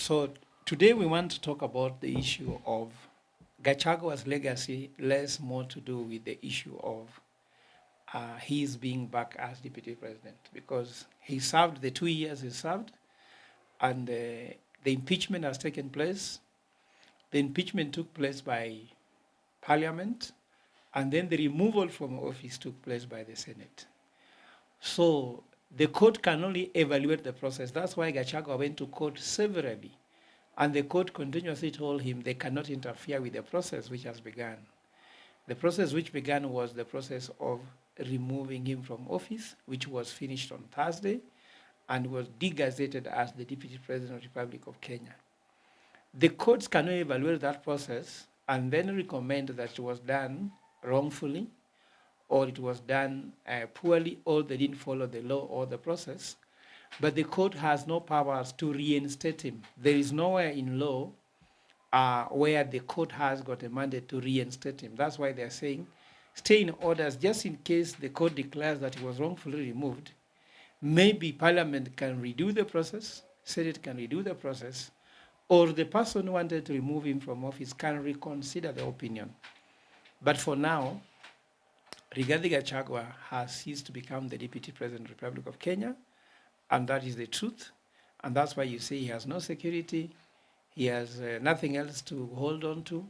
So today we want to talk about the issue of Gachagua's legacy, less more to do with the issue of his being back as deputy president, because he served the 2 years he served, and the impeachment has taken place. The impeachment took place by parliament, and then the removal from office took place by the Senate. So the court can only evaluate the process. That's why Gachagua went to court severally. And the court continuously told him they cannot interfere with the process which has begun. The process which began was the process of removing him from office, which was finished on Thursday and was degazetted as the Deputy President of the Republic of Kenya. The courts cannot evaluate that process and then recommend that it was done wrongfully or it was done poorly or they didn't follow the law or the process. But the court has no powers to reinstate him. There is nowhere in law where the court has got a mandate to reinstate him. That's why they're saying stay in orders just in case the court declares that he was wrongfully removed. Maybe Parliament can redo the process, Senate can redo the process, or the person who wanted to remove him from office can reconsider the opinion. But for now, Rigathi Gachagua has ceased to become the Deputy President of the Republic of Kenya, and that is the truth. And that's why you see he has no security, he has nothing else to hold on to.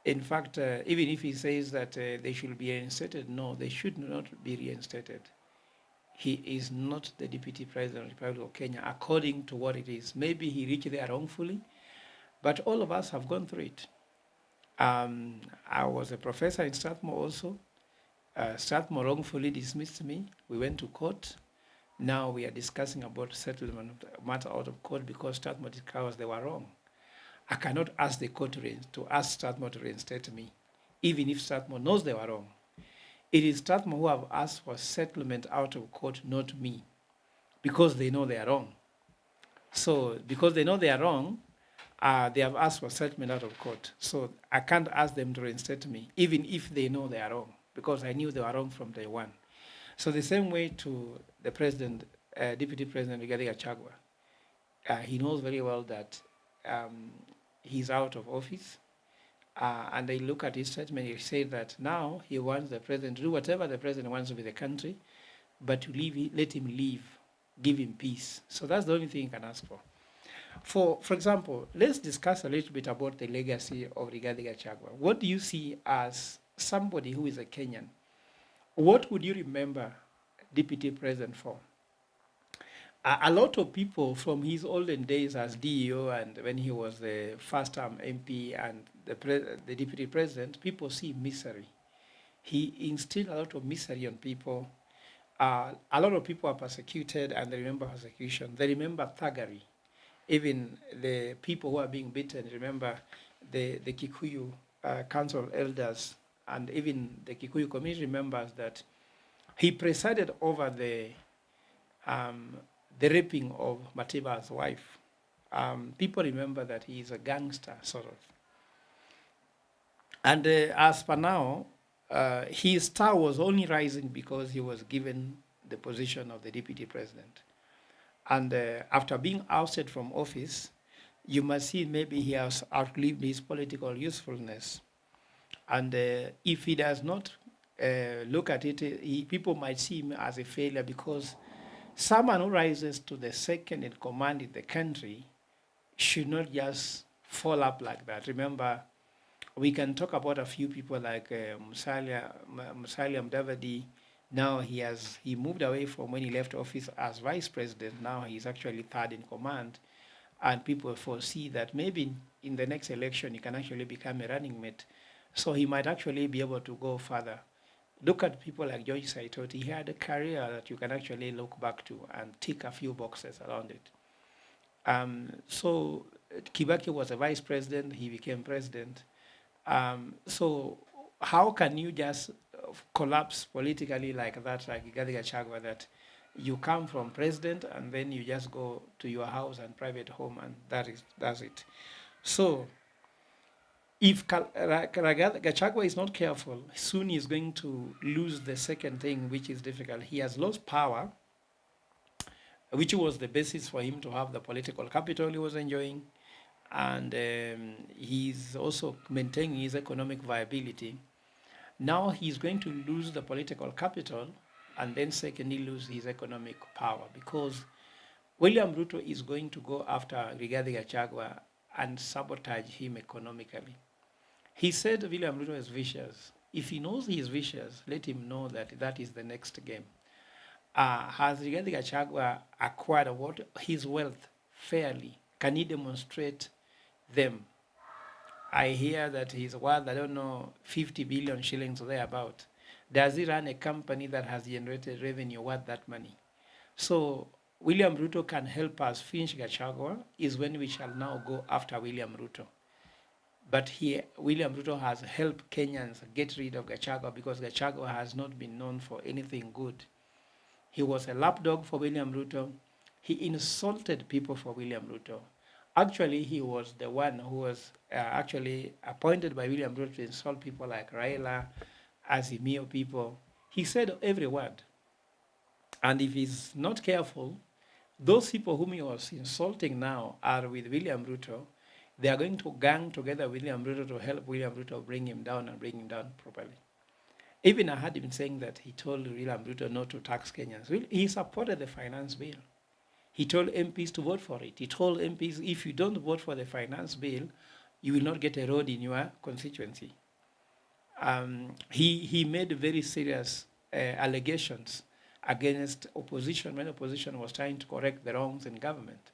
In fact, even if he says that they should be reinstated, no, they should not be reinstated. He is not the Deputy President of the Republic of Kenya according to what it is. Maybe he reached there wrongfully, but all of us have gone through it. I was a professor in Strathmore also. Strathmore wrongfully dismissed me. We went to court. Now we are discussing about settlement of the matter out of court because Strathmore discovers they were wrong. I cannot ask the court to ask Strathmore to reinstate me, even if Strathmore knows they were wrong. It is Strathmore who have asked for settlement out of court, not me, because they know they are wrong. So because they know they are wrong, they have asked for settlement out of court. So I can't ask them to reinstate me, even if they know they are wrong, because I knew they were wrong from day one. So the same way to the president, Deputy President Rigathi Gachagua, he knows very well that he's out of office. And they look at his statement, he said that now he wants the president to do whatever the president wants with the country, but to let him leave, give him peace. So that's the only thing he can ask for. For example, let's discuss a little bit about the legacy of Rigathi Gachagua. What do you see as somebody who is a Kenyan? What would you remember Deputy President for? A lot of people from his olden days as DEO and when he was the first-term MP and the Deputy President, people see misery. He instilled a lot of misery on people. A lot of people are persecuted and they remember persecution. They remember thuggery. Even the people who are being beaten remember the Kikuyu Council elders, and even the Kikuyu community remembers that he presided over the raping of Matiba's wife. People remember that he is a gangster, sort of. And as per now, his star was only rising because he was given the position of the deputy president. And after being ousted from office, you must see maybe he has outlived his political usefulness. And if he does not look at it, people might see him as a failure, because someone who rises to the second in command in the country should not just fall up like that. Remember, we can talk about a few people like Musalia Mudavadi. Now he moved away from when he left office as vice president. Now he's actually third in command. And people foresee that maybe in the next election he can actually become a running mate. So he might actually be able to go further. Look at people like George Saitoti. He had a career that you can actually look back to and tick a few boxes around it. So Kibaki was a vice president. He became president. So how can you just collapse politically like that, like Rigathi Gachagua, that you come from president and then you just go to your house and private home and that's it. So if Gachagua is not careful, soon he's going to lose the second thing, which is difficult. He has lost power, which was the basis for him to have the political capital he was enjoying. and he's also maintaining his economic viability. Now he's going to lose the political capital, and then secondly lose his economic power, because William Ruto is going to go after Rigathi Gachagua and sabotage him economically. He said William Ruto is vicious. If he knows he is vicious, let him know that that is the next game. Has Rigathi Gachagua acquired what his wealth fairly? Can he demonstrate them? I hear that he's worth, I don't know, 50 billion shillings or thereabout. Does he run a company that has generated revenue worth that money? So William Ruto can help us finish Gachagua is when we shall now go after William Ruto. But here, William Ruto has helped Kenyans get rid of Gachagua because Gachagua has not been known for anything good. He was a lapdog for William Ruto. He insulted people for William Ruto. Actually, he was the one who was actually appointed by William Ruto to insult people like Raila, Azimio people. He said every word. And if he's not careful, those people whom he was insulting now are with William Ruto. They are going to gang together with William Ruto to help William Ruto bring him down and bring him down properly. Even I had him saying that he told William Ruto not to tax Kenyans. He supported the finance bill. He told MPs to vote for it. He told MPs, if you don't vote for the finance bill, you will not get a road in your constituency. He made very serious allegations against opposition when opposition was trying to correct the wrongs in government.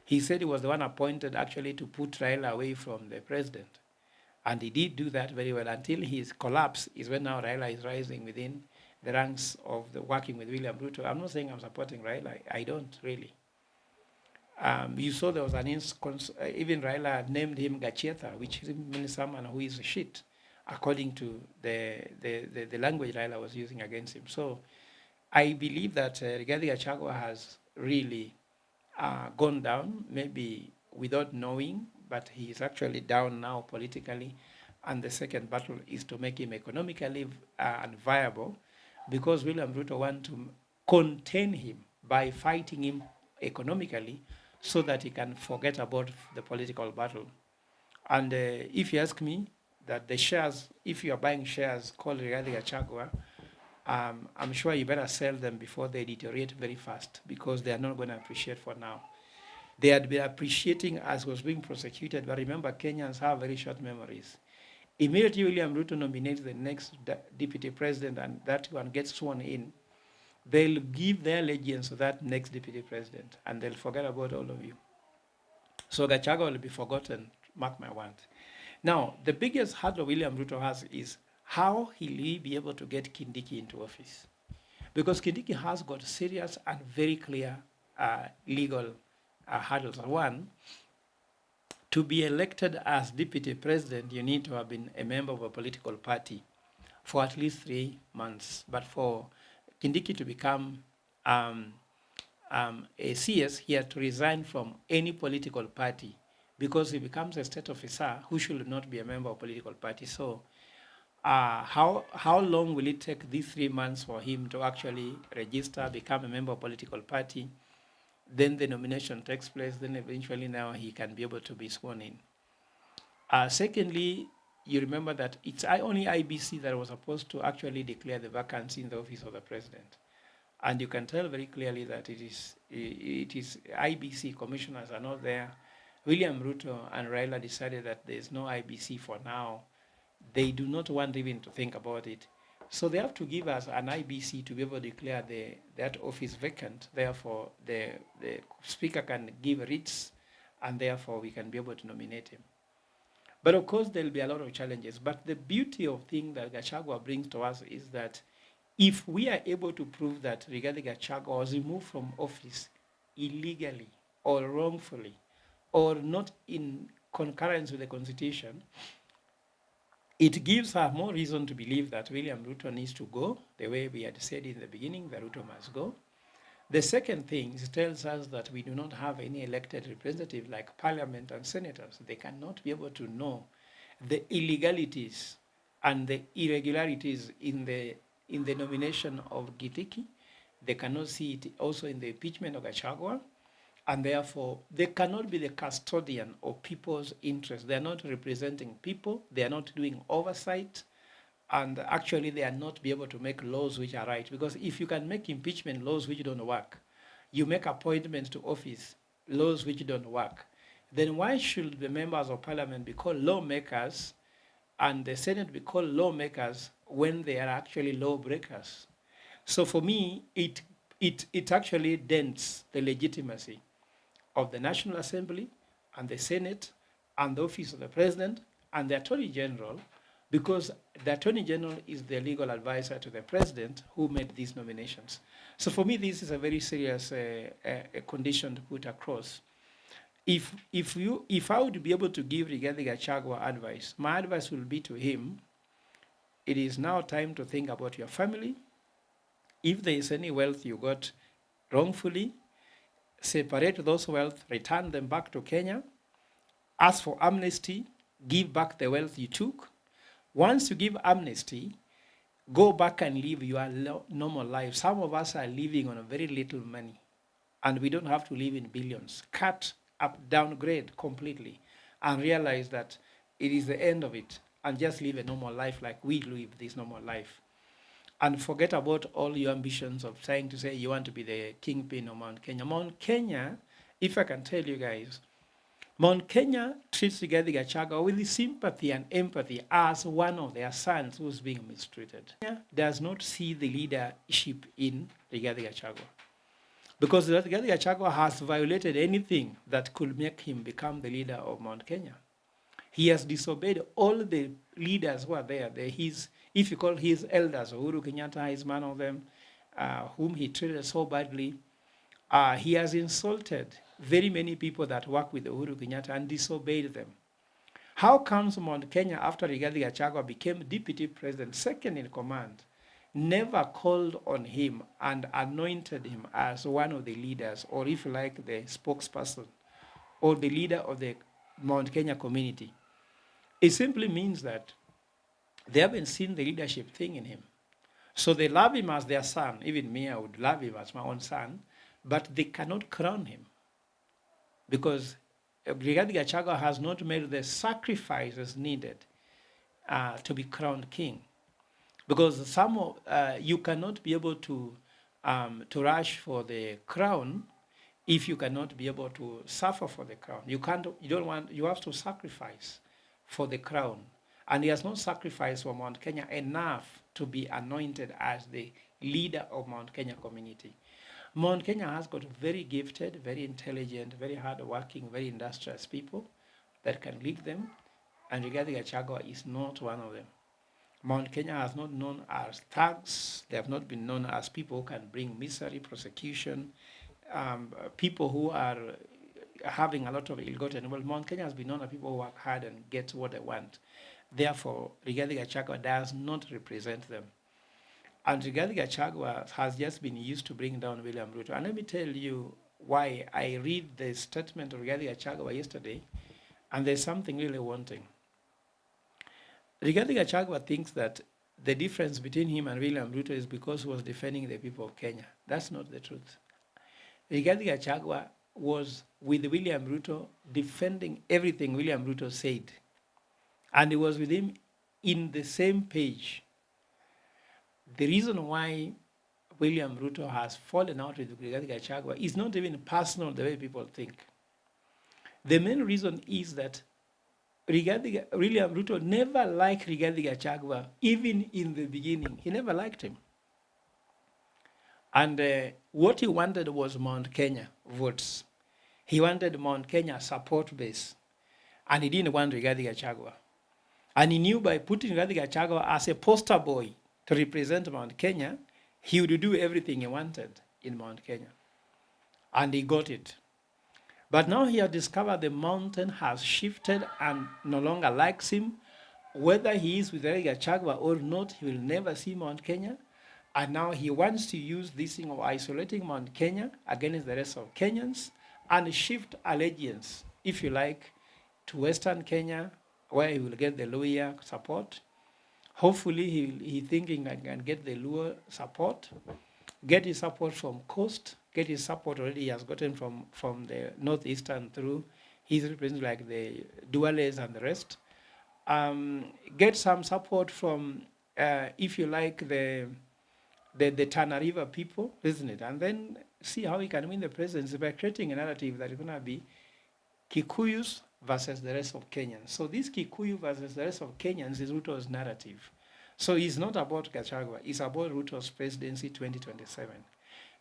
He said he was the one appointed actually to put Raila away from the president. And he did do that very well until his collapse is when now Raila is rising within the ranks of the working with William Ruto. I'm not saying I'm supporting Raila. I don't really. You saw there was an instance, even Raila named him Gachetha, which means someone who is shit, according to the language Raila was using against him. So I believe that Rigathi Gachagua has really gone down, maybe without knowing, but he is actually down now politically. And the second battle is to make him economically and viable, because William Ruto wants to contain him by fighting him economically so that he can forget about the political battle. And if you ask me, that the shares, if you are buying shares called Rigathi Gachagua, I'm sure you better sell them before they deteriorate very fast, because they are not going to appreciate for now. They had been appreciating as was being prosecuted, but remember, Kenyans have very short memories. Immediately William Ruto nominates the next deputy president and that one gets sworn in, they'll give their allegiance to that next deputy president and they'll forget about all of you. So Gachagua will be forgotten, mark my words. Now, the biggest hurdle William Ruto has is how will he be able to get Kindiki into office? Because Kindiki has got serious and very clear legal hurdles. One, to be elected as deputy president, you need to have been a member of a political party for at least 3 months. But for Kindiki to become a CS, he had to resign from any political party, because he becomes a state officer who should not be a member of a political party. So how long will it take these 3 months for him to actually register, become a member of a political party? Then the nomination takes place, then eventually now he can be able to be sworn in. Secondly, you remember that it's only IBC that was supposed to actually declare the vacancy in the office of the president. And you can tell very clearly that it is IBC, commissioners are not there. William Ruto and Raila decided that there's no IBC for now. They do not want even to think about it. So they have to give us an IBC to be able to declare that office vacant. Therefore, the speaker can give writs, and therefore we can be able to nominate him. But of course, there'll be a lot of challenges. But the beauty of thing that Gachagua brings to us is that if we are able to prove that Rigathi Gachagua was removed from office illegally or wrongfully or not in concurrence with the Constitution, it gives her more reason to believe that William Ruto needs to go, the way we had said in the beginning, that Ruto must go. The second thing, it tells us that we do not have any elected representative like parliament and senators. They cannot be able to know the illegalities and the irregularities in the nomination of Gitiki. They cannot see it also in the impeachment of Gachagua. and therefore they cannot be the custodian of people's interests. They are not representing people. They are not doing oversight, and actually they are not be able to make laws which are right. Because if you can make impeachment laws which don't work, you make appointments to office laws which don't work, then why should the members of parliament be called lawmakers and the Senate be called lawmakers when they are actually lawbreakers? So for me, it actually dents the legitimacy of the National Assembly and the Senate and the office of the President and the Attorney General, because the Attorney General is the legal advisor to the President who made these nominations. So for me, this is a very serious condition to put across. If I would be able to give Rigathi Gachagua advice, my advice will be to him, it is now time to think about your family. If there is any wealth you got wrongfully, separate those wealth, return them back to Kenya, ask for amnesty, give back the wealth you took. Once you give amnesty, go back and live your normal life. Some of us are living on a very little money, and we don't have to live in billions. Cut up, downgrade completely, and realize that it is the end of it, and just live a normal life like we live this normal life. And forget about all your ambitions of trying to say you want to be the kingpin of Mount Kenya. Mount Kenya, if I can tell you guys, Mount Kenya treats Rigathi Gachagua with sympathy and empathy as one of their sons who's being mistreated. Kenya does not see the leadership in Rigathi Gachagua, because Rigathi Gachagua has violated anything that could make him become the leader of Mount Kenya. He has disobeyed all the leaders who are there. If you call his elders, Uhuru Kenyatta is one of them, whom he treated so badly. He has insulted very many people that work with Uhuru Kenyatta and disobeyed them. How comes Mount Kenya, after Rigathi Gachagua became deputy president, second in command, never called on him and anointed him as one of the leaders, or if you like, the spokesperson, or the leader of the Mount Kenya community? It simply means that they haven't seen the leadership thing in him. So they love him as their son. Even me, I would love him as my own son, but they cannot crown him because Rigathi Gachagua has not made the sacrifices needed to be crowned king. Because you cannot be able to rush for the crown if you cannot be able to suffer for the crown. You have to sacrifice for the crown. And he has not sacrificed for Mount Kenya enough to be anointed as the leader of Mount Kenya community. Mount Kenya has got very gifted, very intelligent, very hardworking, very industrious people that can lead them, and Rigathi Gachagua is not one of them. Mount Kenya has not known as thugs. They have not been known as people who can bring misery, prosecution, people who are having a lot of ill-gotten. Well, Mount Kenya has been known as people who work hard and get what they want. Therefore, Rigathi Gachagua does not represent them. And Rigathi Gachagua has just been used to bring down William Ruto. And let me tell you why I read the statement of Rigathi Gachagua yesterday, and there's something really wanting. Rigathi Gachagua thinks that the difference between him and William Ruto is because he was defending the people of Kenya. That's not the truth. Rigathi Gachagua was with William Ruto defending everything William Ruto said. And he was with him in the same page. The reason why William Ruto has fallen out with Rigathi Gachagua is not even personal the way people think. The main reason is that William Ruto never liked Rigathi Gachagua, even in the beginning. He never liked him. And what he wanted was Mount Kenya votes. He wanted Mount Kenya support base. And he didn't want Rigathi Gachagua. And he knew by putting Rigathi Gachagua as a poster boy to represent Mount Kenya, he would do everything he wanted in Mount Kenya. And he got it. But now he has discovered the mountain has shifted and no longer likes him. Whether he is with Rigathi Gachagua or not, he will never see Mount Kenya. And now he wants to use this thing of isolating Mount Kenya against the rest of Kenyans and shift allegiance, if you like, to Western Kenya, where he will get the Luhya support. Hopefully, he's thinking I can get the Luo support, get his support from Coast, get his support already. He has gotten from the northeastern through his representatives like the Duales and the rest. Get some support from, if you like, the Tana River people, isn't it? And then see how he can win the presidency by creating a narrative that is going to be Kikuyus versus the rest of Kenyans. So this Kikuyu versus the rest of Kenyans is Ruto's narrative. So it's not about Gachagua, it's about Ruto's presidency 2027.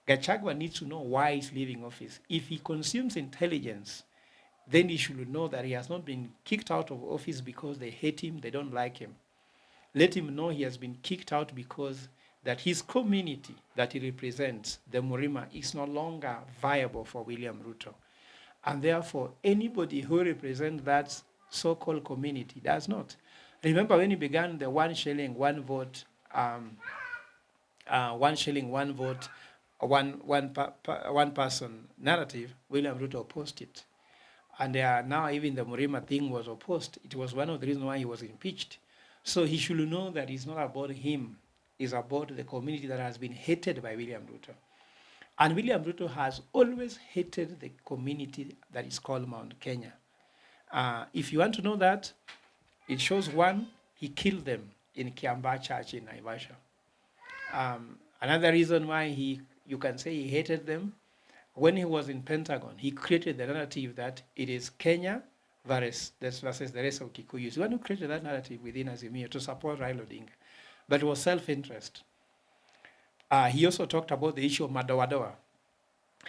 Gachagua needs to know why he's leaving office. If he consumes intelligence, then he should know that he has not been kicked out of office because they hate him, they don't like him. Let him know he has been kicked out because that his community that he represents, the Murima, is no longer viable for William Ruto. And therefore, anybody who represents that so-called community does not. Remember when he began the 1 shilling, 1 vote, 1 shilling, 1 vote, one person narrative, William Ruto opposed it. And now even the Murima thing was opposed. It was one of the reasons why he was impeached. So he should know that it's not about him. It's about the community that has been hated by William Ruto. And William Ruto has always hated the community that is called Mount Kenya. If you want to know that, it shows one, he killed them in Kiambaa Church in Naivasha. Another reason why you can say he hated them, when he was in Pentagon, he created the narrative that it is Kenya versus the rest of Kikuyus. The one who created that narrative within Azimio to support Raila Odinga, but it was self-interest. He also talked about the issue of Madawadoa.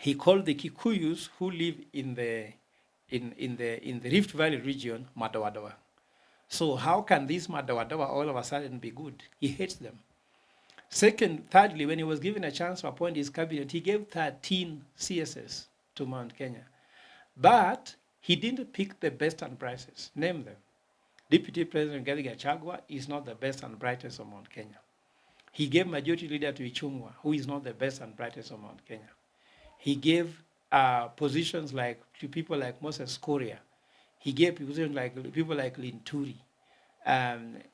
He called the Kikuyus who live in the Rift Valley region Madawadoa. So how can this Madawadoa all of a sudden be good? He hates them. Thirdly, when he was given a chance to appoint his cabinet, he gave 13 CSS to Mount Kenya. But he didn't pick the best and brightest. Name them. Deputy President Gachagua is not the best and brightest of Mount Kenya. He gave majority leader to Ichung'wa, who is not the best and brightest of Mount Kenya. He gave positions to people like Moses Kuria. He gave positions like people like Linturi.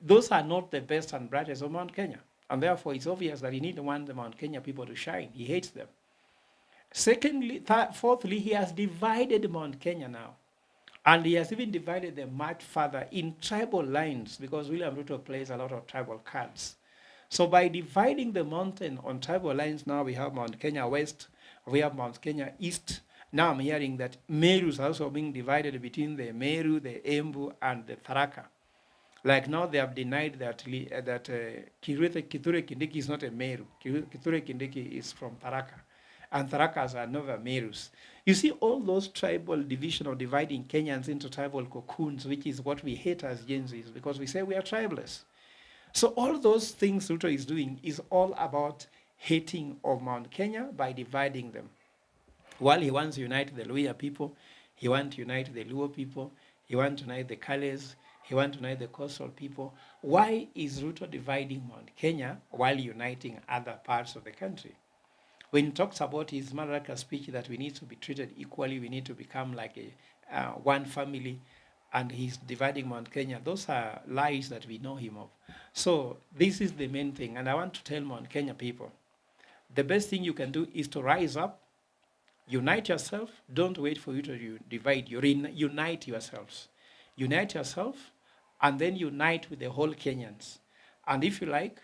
Those are not the best and brightest of Mount Kenya. And therefore, it's obvious that he needs the Mount Kenya people to shine. He hates them. Fourthly, he has divided Mount Kenya now. And he has even divided them much further in tribal lines, because William Ruto plays a lot of tribal cards. So by dividing the mountain on tribal lines, now we have Mount Kenya West, we have Mount Kenya East. Now I'm hearing that Meru is also being divided between the Meru, the Embu, and the Tharaka. Like now they have denied that Kithure Kindiki is not a Meru. Kithure Kindiki is from Tharaka. And Tharakas are never Merus. You see all those tribal division of dividing Kenyans into tribal cocoons, which is what we hate as Gen Zs, because we say we are tribalists. So all those things Ruto is doing is all about hating of Mount Kenya by dividing them. While he wants to unite the Luhya people, he wants to unite the Luo people, he wants to unite the Kales, he wants to unite the coastal people. Why is Ruto dividing Mount Kenya while uniting other parts of the country? When he talks about his Madaraka speech that we need to be treated equally, we need to become like one family, and he's dividing Mount Kenya, those are lies that we know him of. So this is the main thing, and I want to tell Mount Kenya people, the best thing you can do is to rise up, unite yourself, don't wait for you to divide, unite yourselves. Unite yourself, and then unite with the whole Kenyans. And if you like,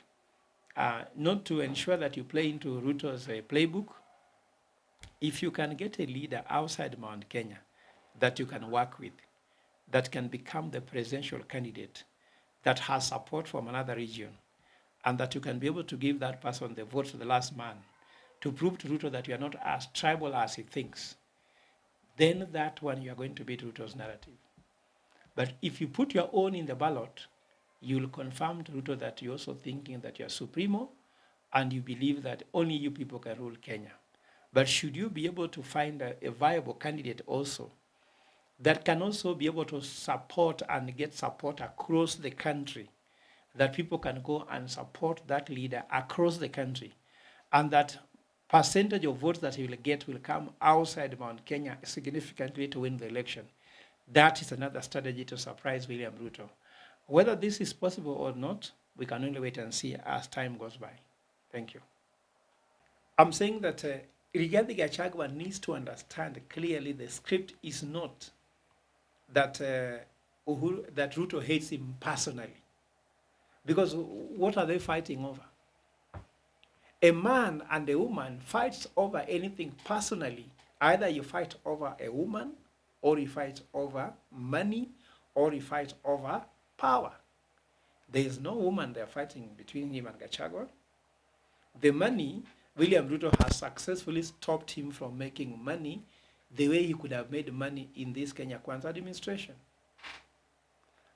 not to ensure that you play into Ruto's playbook, if you can get a leader outside Mount Kenya that you can work with, that can become the presidential candidate, that has support from another region, and that you can be able to give that person the vote to the last man, to prove to Ruto that you are not as tribal as he thinks, then that one you are going to beat Ruto's narrative. But if you put your own in the ballot, you'll confirm to Ruto that you're also thinking that you're supremo, and you believe that only you people can rule Kenya. But should you be able to find a viable candidate also that can also be able to support and get support across the country, that people can go and support that leader across the country, and that percentage of votes that he will get will come outside Mount Kenya significantly to win the election. That is another strategy to surprise William Ruto. Whether this is possible or not, we can only wait and see as time goes by. Thank you. I'm saying that Rigathi Gachagua needs to understand clearly the script is not that that Ruto hates him personally. Because what are they fighting over? A man and a woman fights over anything personally. Either you fight over a woman, or you fight over money, or you fight over power. There is no woman they're fighting between him and Gachagua. The money, William Ruto has successfully stopped him from making money the way he could have made money in this Kenya Kwanza administration.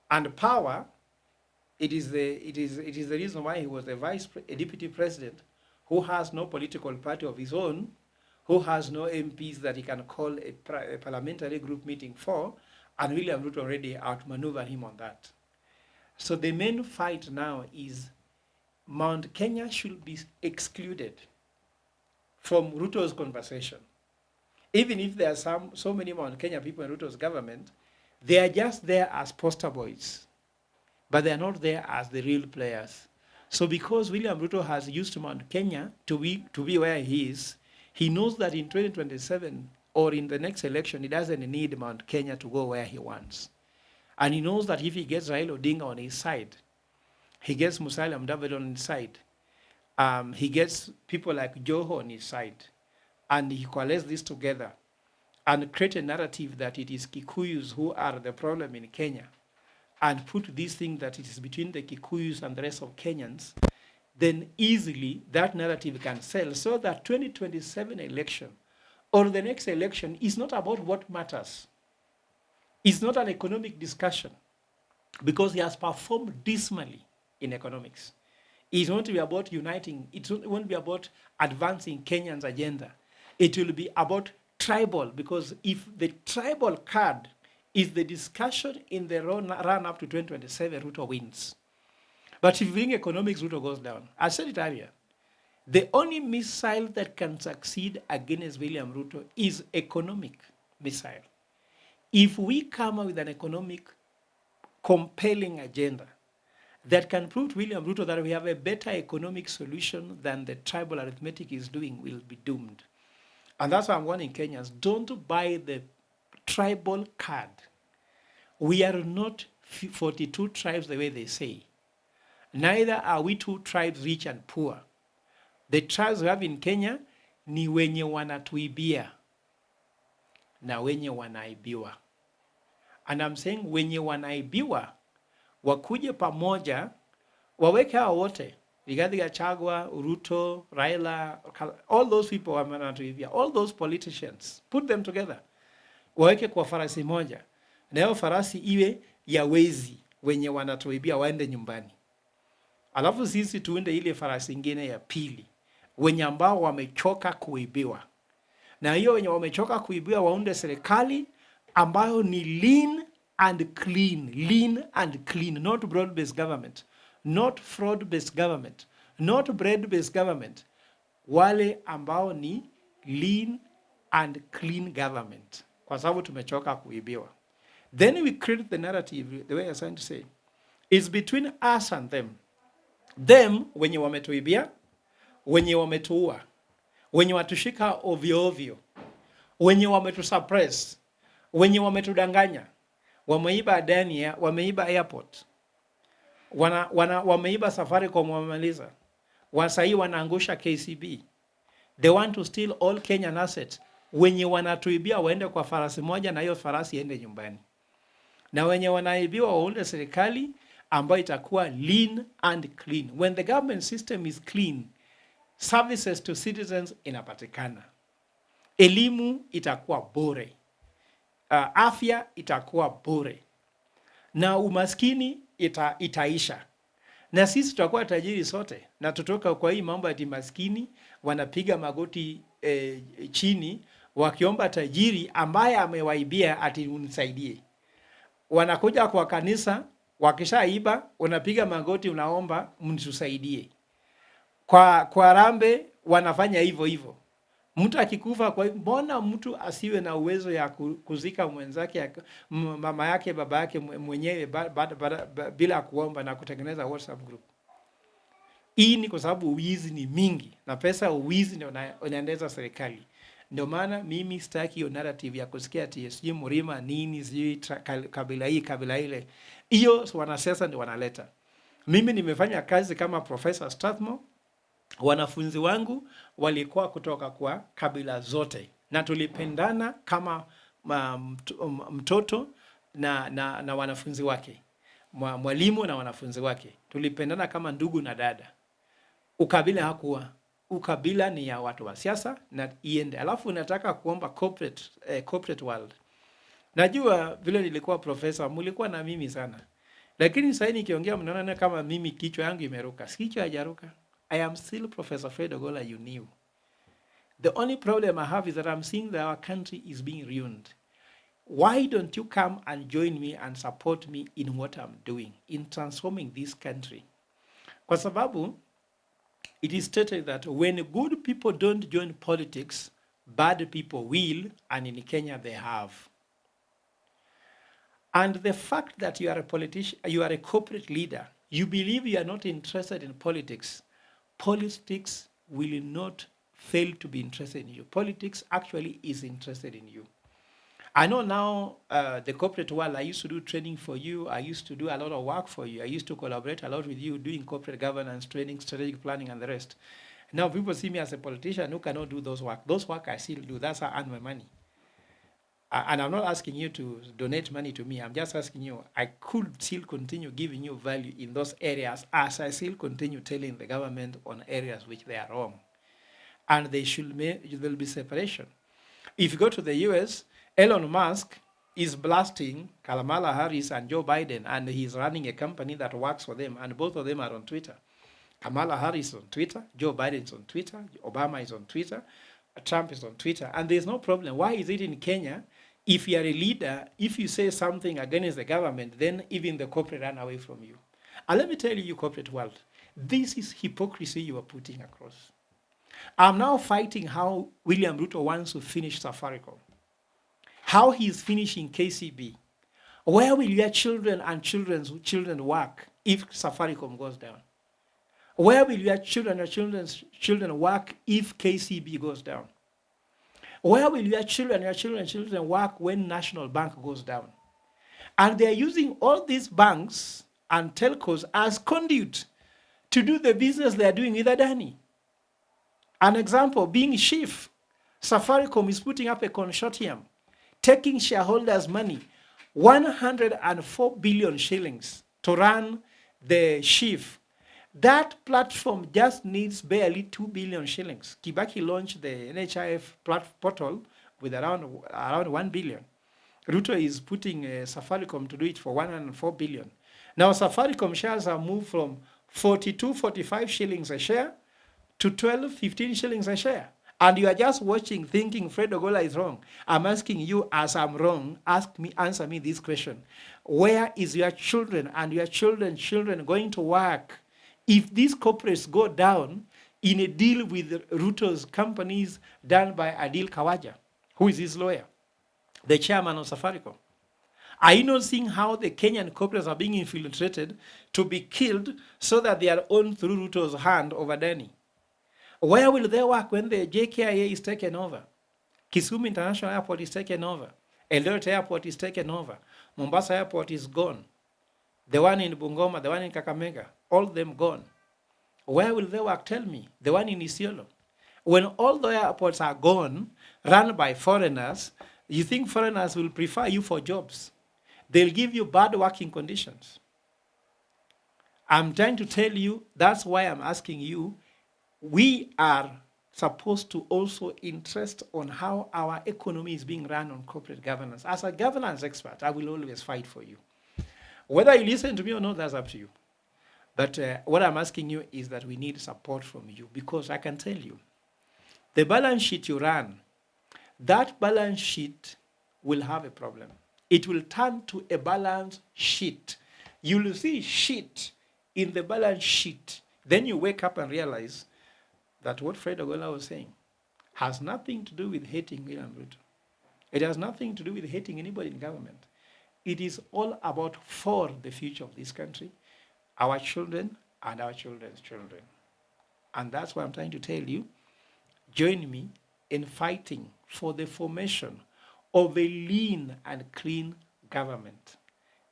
And power, it is the reason why he was a deputy president who has no political party of his own, who has no MPs that he can call a parliamentary group meeting for, and William Ruto already outmaneuvered him on that. So the main fight now is Mount Kenya should be excluded from Ruto's conversation. Even if there are so many Mount Kenya people in Ruto's government, they are just there as poster boys, but they are not there as the real players. So because William Ruto has used Mount Kenya to be where he is, he knows that in 2027 or in the next election, he doesn't need Mount Kenya to go where he wants. And he knows that if he gets Raila Odinga on his side, he gets Musalia Mudavadi on his side, he gets people like Joho on his side, and he coalesces this together and create a narrative that it is Kikuyus who are the problem in Kenya, and put this thing that it is between the Kikuyus and the rest of Kenyans, then easily that narrative can sell, so that 2027 election or the next election is not about what matters. It's not an economic discussion, because he has performed dismally in economics. It won't be about uniting. It won't be about advancing Kenyan's agenda. It will be about tribal, because if the tribal card is the discussion in the run up to 2027, Ruto wins. But if you bring economics, Ruto goes down. I said it earlier. The only missile that can succeed against William Ruto is economic missile. If we come up with an economic compelling agenda that can prove to William Ruto that we have a better economic solution than the tribal arithmetic is doing, we'll be doomed. And that's why I'm warning Kenyans, don't buy the tribal card. We are not 42 tribes the way they say. Neither are we 2 tribes, rich and poor. The tribes we have in Kenya ni wenye wanatuibia na wenye wanaibiwa. And I'm saying wenye wanaibiwa wakuje pamoja, waweke hao wote, Rigathi Gachagua, Ruto, Raila, all those people wanatuibia, all those politicians, put them together, waweke kwa farasi moja, na hiyo farasi iwe ya wezi wenye wanatuibia waende nyumbani. Alafu sisi tuende ile farasi ingine ya pili, wenye ambao wamechoka kuibiwa. Na hiyo wenye wamechoka kuibiwa waunde serikali ambayo ni lean and clean, not broad-based government, not fraud-based government, not bread-based government. Wale ambao ni lean and clean government, kwa sababu tumechoka kuibiwa. Then we create the narrative, the way I was trying to say, it's between us and them. Them, wenye wametuibia, wenye wametuua, wenye watushika ovyo ovyo, wenye wametusuppress, wenye wametudanganya, wameiba Dania, wameiba airport, wameiba Safaricom, wamemaliza, wasai wanaangusha KCB. They want to steal all Kenyan assets. Wenye wanatuibia waende kwa farasi moja na hiyo farasi iende nyumbani. Na wenye wanaibiwa waunde serikali ambayo itakuwa lean and clean. When the government system is clean, services to citizens inapatikana. Elimu itakuwa bure. Afya itakuwa bure. Na umaskini itaisha. Na sisi tutakuwa tajiri sote. Na tutoka kwa hii mambo ya maskini, wanapiga magoti chini wakiomba tajiri ambaye amewaibia ati unisaidie. Wanakuja kwa kanisa, wakishaiba unapiga magoti unaomba mnisaidie. Kwa rambe wanafanya hivyo. Mtu akikufa, kwa mbona mtu asiwe na uwezo ya kuzika mwenzake, mama yake, baba yake mwenyewe bila kuomba na kutengeneza WhatsApp group? Hii ni kwa sababu uwizi ni mingi na pesa uwizi ndio unaendeza serikali. Ndio maana mimi sitaki hiyo narrative ya kusikia ati sijui Mrima nini sijui kabila hii kabila ile. Hiyo wanasiasa ndio wanaleta. Mimi nimefanya kazi kama Professor Strathmore. Wanafunzi wangu walikuwa kutoka kwa kabila zote na tulipendana kama mtoto na wanafunzi wake, mwalimu na wanafunzi wake, tulipendana kama ndugu na dada. Ukabila hakuwa, ukabila ni ya watu wa siasa na iende. Alafu nataka kuomba corporate world. Najua vile nilikuwa profesa, mlikuwa na mimi sana. Lakini sasa nikiongea mnaona kama mimi kichwa yangu imeruka. Kichwa hajaruka. I am still Professor Fred Ogola you knew. The only problem I have is that I'm seeing that our country is being ruined. Why don't you come and join me and support me in what I'm doing, in transforming this country? Kwa sababu, it is stated that when good people don't join politics, bad people will, and in Kenya they have. And the fact that you are a politician, you are a corporate leader, you believe you are not interested in politics, politics will not fail to be interested in you. Politics actually is interested in you. I know now the corporate world, I used to do training for you. I used to do a lot of work for you. I used to collaborate a lot with you doing corporate governance, training, strategic planning, and the rest. Now people see me as a politician who cannot do those work. Those work I still do. That's how I earn my money. And I'm not asking you to donate money to me. I'm just asking you, I could still continue giving you value in those areas as I still continue telling the government on areas which they are wrong. And there will be separation. If you go to the US, Elon Musk is blasting Kamala Harris and Joe Biden, and he's running a company that works for them, and both of them are on Twitter. Kamala Harris is on Twitter, Joe Biden is on Twitter, Obama is on Twitter, Trump is on Twitter, and there's no problem. Why is it in Kenya? If you are a leader, if you say something against the government, then even the corporate run away from you. And let me tell you, corporate world, this is hypocrisy you are putting across. I'm now fighting how William Ruto wants to finish Safaricom, how he's finishing KCB. Where will your children and children's children work if Safaricom goes down? Where will your children and children's children work if KCB goes down? Where will your children and children work when National Bank goes down? And they're using all these banks and telcos as conduit to do the business they're doing with Adani. An example being Chief, Safaricom is putting up a consortium, taking shareholders' money, 104 billion shillings to run the Chief. That platform just needs barely 2 billion shillings. Kibaki launched the NHIF portal with around 1 billion. Ruto is putting Safaricom to do it for 104 billion. Now Safaricom shares have moved from 42, 45 shillings a share to 12, 15 shillings a share. And you are just watching thinking Fred Ogola is wrong. I'm asking you, as I'm wrong, answer me this question. Where is your children and your children going to work if these corporates go down in a deal with Ruto's companies done by Adil Kawaja, who is his lawyer, the chairman of Safaricom? Are you not seeing how the Kenyan corporates are being infiltrated to be killed so that they are owned through Ruto's hand over Dani? Where will they work when the JKIA is taken over? Kisumu International Airport is taken over. Eldoret Airport is taken over. Mombasa Airport is gone. The one in Bungoma, the one in Kakamega, all of them gone. Where will they work? Tell me. The one in Isiolo. When all the airports are gone, run by foreigners, you think foreigners will prefer you for jobs? They'll give you bad working conditions. I'm trying to tell you, that's why I'm asking you, we are supposed to also interest on how our economy is being run on corporate governance. As a governance expert, I will always fight for you. Whether you listen to me or not, that's up to you. But what I'm asking you is that we need support from you, because I can tell you, the balance sheet you run, that balance sheet will have a problem. It will turn to a balance sheet. You will see shit in the balance sheet. Then you wake up and realize that what Fred Ogola was saying has nothing to do with hating William Ruto. It has nothing to do with hating anybody in government. It is all about for the future of this country, our children and our children's children. And that's what I'm trying to tell you. Join me in fighting for the formation of a lean and clean government.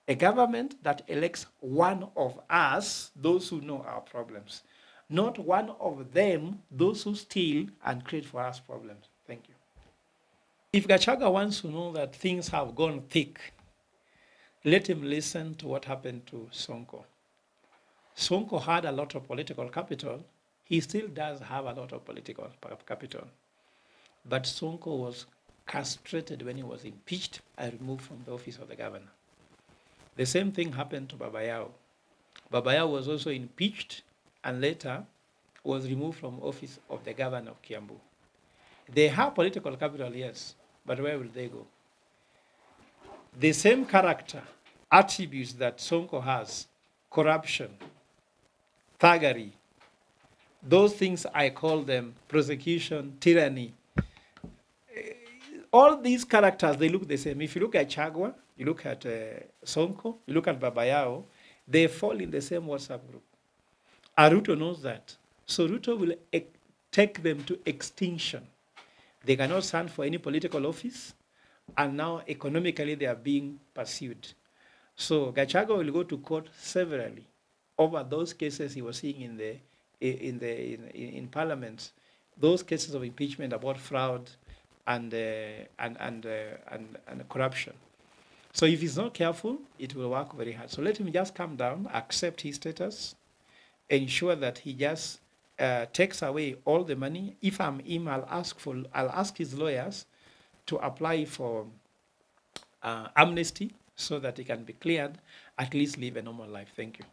A government that elects one of us, those who know our problems, not one of them, those who steal and create for us problems. Thank you. If Gachagua wants to know that things have gone thick, let him listen to what happened to Sonko. Sonko had a lot of political capital. He still does have a lot of political capital. But Sonko was castrated when he was impeached and removed from the office of the governor. The same thing happened to Babayao. Babayao was also impeached and later was removed from office of the governor of Kiambu. They have political capital, yes, but where will they go? The same character, attributes that Sonko has, corruption, thuggery, those things I call them prosecution, tyranny. All these characters, they look the same. If you look at Chagwa, you look at Sonko, you look at Babayao, they fall in the same WhatsApp group. Ruto knows that. So Ruto will take them to extinction. They cannot stand for any political office, and now economically they are being pursued. So Gachagua will go to court severally over those cases he was seeing in Parliament, those cases of impeachment about fraud and corruption. So if he's not careful, it will work very hard. So let him just calm down, accept his status, ensure that he just takes away all the money. If I'm him, I'll ask his lawyers to apply for amnesty so that he can be cleared, at least live a normal life. Thank you.